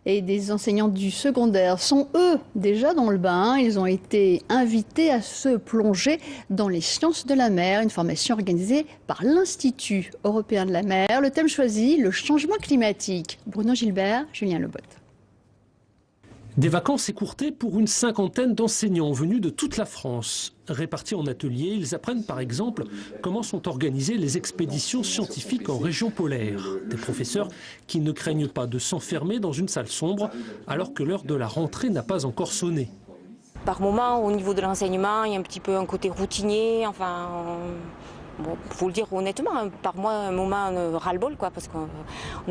Et des enseignants du secondaire sont, eux, déjà dans le bain. Ils ont été invités à se plonger dans les sciences de la mer, une formation organisée par l'Institut européen de la mer. Le thème choisi, le changement climatique. Bruno Gilbert, Julien Lebotte. Des vacances écourtées pour une cinquantaine d'enseignants venus de toute la France. Répartis en ateliers, ils apprennent par exemple comment sont organisées les expéditions scientifiques en région polaire. Des professeurs qui ne craignent pas de s'enfermer dans une salle sombre alors que l'heure de la rentrée n'a pas encore sonné. Par moment, au niveau de l'enseignement, il y a un petit peu un côté routinier, enfin... Bon, faut le dire honnêtement, par moi, un moment ras-le-bol, quoi, parce qu'on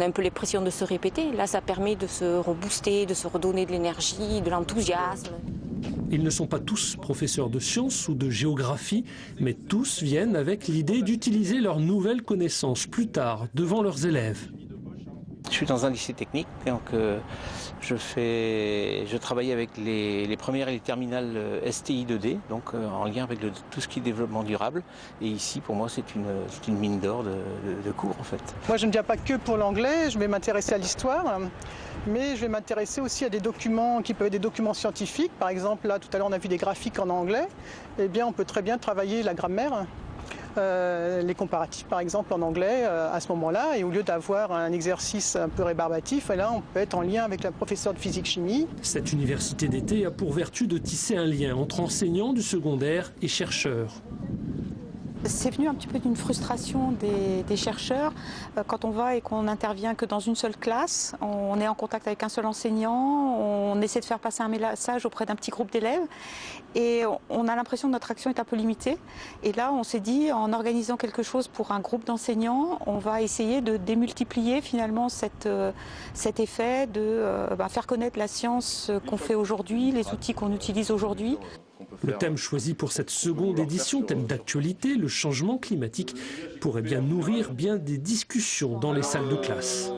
a un peu l'impression de se répéter. Là, ça permet de se rebooster, de se redonner de l'énergie, de l'enthousiasme. Ils ne sont pas tous professeurs de sciences ou de géographie, mais tous viennent avec l'idée d'utiliser leurs nouvelles connaissances plus tard devant leurs élèves. Je suis dans un lycée technique, donc je travaille avec les premières et les terminales STI 2D, donc en lien avec tout ce qui est développement durable. Et ici, pour moi, c'est une mine d'or de cours, en fait. Moi, je ne viens pas que pour l'anglais, je vais m'intéresser à l'histoire, mais je vais m'intéresser aussi à des documents qui peuvent être des documents scientifiques. Par exemple, là, tout à l'heure, on a vu des graphiques en anglais. Eh bien, on peut très bien travailler la grammaire. Les comparatifs par exemple en anglais à ce moment-là, et au lieu d'avoir un exercice un peu rébarbatif, et là on peut être en lien avec la professeure de physique-chimie. Cette université d'été a pour vertu de tisser un lien entre enseignants du secondaire et chercheurs. C'est venu un petit peu d'une frustration des chercheurs. Quand on va et qu'on n'intervient que dans une seule classe, on est en contact avec un seul enseignant, on essaie de faire passer un message auprès d'un petit groupe d'élèves et on a l'impression que notre action est un peu limitée. Et là, on s'est dit, en organisant quelque chose pour un groupe d'enseignants, on va essayer de démultiplier finalement cet effet de faire connaître la science qu'on fait aujourd'hui, les outils qu'on utilise aujourd'hui. Le thème choisi pour cette seconde édition, thème d'actualité, le changement climatique, pourrait bien nourrir bien des discussions dans les salles de classe.